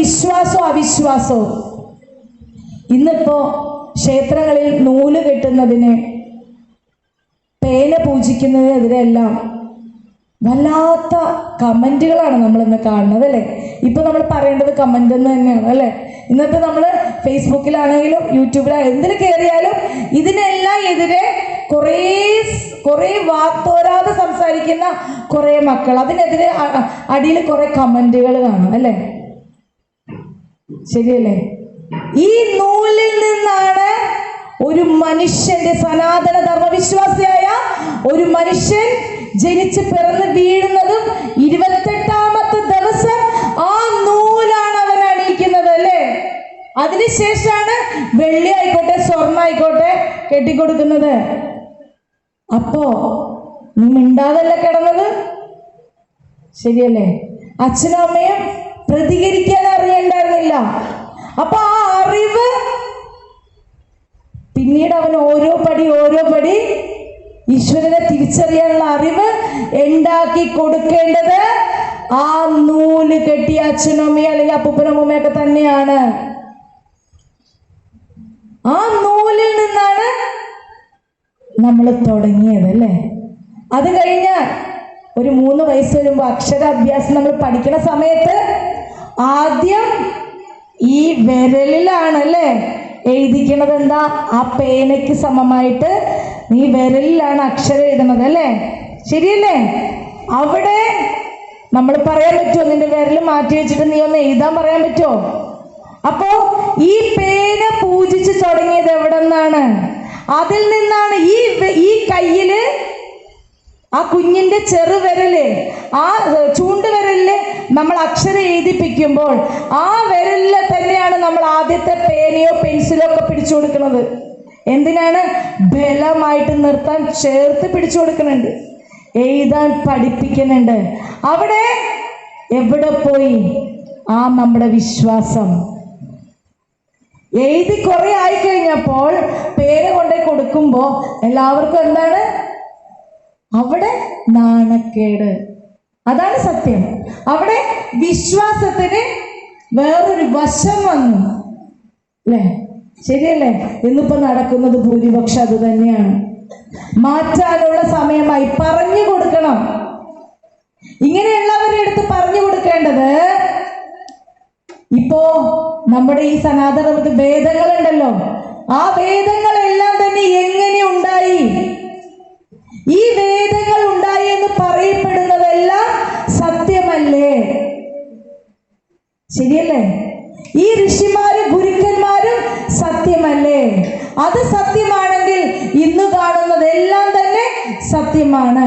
വിശ്വാസവും അവിശ്വാസവും. ഇന്നിപ്പോ ക്ഷേത്രങ്ങളിൽ നൂല് കെട്ടുന്നതിന്, പേന പൂജിക്കുന്നതിനെതിരെല്ലാം വല്ലാത്ത കമന്റുകളാണ് നമ്മൾ ഇന്ന് കാണുന്നത് അല്ലേ. ഇപ്പൊ നമ്മൾ പറയേണ്ടത് കമന്റ് എന്ന് തന്നെയാണ് അല്ലേ. ഇന്നത്തെ നമ്മൾ ഫേസ്ബുക്കിലാണെങ്കിലും യൂട്യൂബിലാണെങ്കിലും എന്തിൽ കയറിയാലും ഇതിനെല്ലാം എതിരെ കുറേ വാത്തോരാതെ സംസാരിക്കുന്ന കുറേ മക്കൾ, അതിനെതിരെ അടിയിൽ കുറെ കമന്റുകൾ കാണും അല്ലേ. ശരിയല്ലേ? ഈ നൂലിൽ നിന്നാണ് ഒരു മനുഷ്യന്റെ, സനാതന ധർമ്മവിശ്വാസിയായ ഒരു മനുഷ്യൻ ജനിച്ച് പിറന്ന് വീഴുന്നതും 28ാമത്തെ ദിവസം ആ നൂലാണ് അവൻ അണിയിക്കുന്നത് അല്ലേ. അതിനുശേഷമാണ് വെള്ളി ആയിക്കോട്ടെ സ്വർണ്ണ ആയിക്കോട്ടെ കെട്ടിക്കൊടുക്കുന്നത്. അപ്പോ നീ മിണ്ടാതല്ല കിടന്നത്, ശരിയല്ലേ? അച്ഛനും അമ്മയും പ്രതികരിക്കാൻ അറിയണ്ടായിരുന്നില്ല. അപ്പൊ ആ അറിവ് പിന്നീട് അവൻ ഓരോ പടി ഈശ്വരനെ തിരിച്ചറിയാനുള്ള അറിവ് ഉണ്ടാക്കി കൊടുക്കേണ്ടത് ആ നൂല് കെട്ടിയ അച്ഛനും അമ്മയും അല്ലെങ്കിൽ അപ്പൂപ്പനമ്മയൊക്കെ തന്നെയാണ്. ആ നൂലിൽ നിന്നാണ് നമ്മൾ തുടങ്ങിയത് അല്ലേ. അത് കഴിഞ്ഞാൽ ഒരു 3 വയസ്സ് വരുമ്പോൾ അക്ഷരാഭ്യാസം നമ്മൾ പഠിക്കുന്ന സമയത്ത് ആദ്യം ഈ വിരലിലാണല്ലേ എഴുതിക്കണത്. എന്താ? ആ പേനയ്ക്ക് സമമായിട്ട് നീ വിരലിലാണ് അക്ഷരം എഴുതണത് അല്ലേ. ശരിയല്ലേ? അവിടെ നമ്മൾ പറയാൻ പറ്റുമോ നിന്റെ വിരൽ മാറ്റി വെച്ചിട്ട് നീ ഒന്ന് എഴുതാൻ പറയാൻ പറ്റുമോ? അപ്പോ ഈ പേന പൂജിച്ച് തുടങ്ങിയത് എവിടെ നിന്നാണ്? അതിൽ നിന്നാണ്. ഈ കയ്യില് ആ കുഞ്ഞിന്റെ ചെറുവിരല്, ആ ചൂണ്ടുവിരലില് നമ്മൾ അക്ഷരം എഴുതിപ്പിക്കുമ്പോൾ ആ വിരലില് തന്നെയാണ് നമ്മൾ ആദ്യത്തെ പേനയോ പെൻസിലോ ഒക്കെ പിടിച്ചു കൊടുക്കുന്നത്. എന്തിനാണ്? ബലമായിട്ട് നിർത്താൻ ചേർത്ത് പിടിച്ചു കൊടുക്കുന്നുണ്ട്, എഴുതാൻ പഠിപ്പിക്കുന്നുണ്ട്. അവിടെ എവിടെ പോയി ആ നമ്മുടെ വിശ്വാസം? എഴുതി കുറെ ആയിക്കഴിഞ്ഞപ്പോൾ പേന കൊണ്ടേ കൊടുക്കുമ്പോ എല്ലാവർക്കും എന്താണ്? അവിടെ നാണക്കേട്. അതാണ് സത്യം. അവിടെ വിശ്വാസത്തിന് വേറൊരു വശം വന്നു അല്ലേ. ശരിയല്ലേ? ഇന്നിപ്പോ നടക്കുന്നത് ഭൂരിപക്ഷം അത് തന്നെയാണ്. മാറ്റാനുള്ള സമയമായി. പറഞ്ഞു കൊടുക്കണം. ഇങ്ങനെയുള്ളവരുടെ അടുത്ത് പറഞ്ഞു കൊടുക്കേണ്ടത്, ഇപ്പോ നമ്മുടെ ഈ സനാതന വേദങ്ങളുണ്ടല്ലോ, ആ വേദങ്ങളെല്ലാം തന്നെ എങ്ങനെ ഉണ്ടായി? ഈ വേദങ്ങൾ ഉണ്ടായി എന്ന് പറയപ്പെടുന്നതെല്ലാം സത്യമല്ലേ? ശരിയല്ലേ? ഈ ഋഷിമാരും ഗുരുക്കന്മാരും സത്യമല്ലേ? അത് സത്യമാണെങ്കിൽ ഇന്ന് കാണുന്നതെല്ലാം തന്നെ സത്യമാണ്.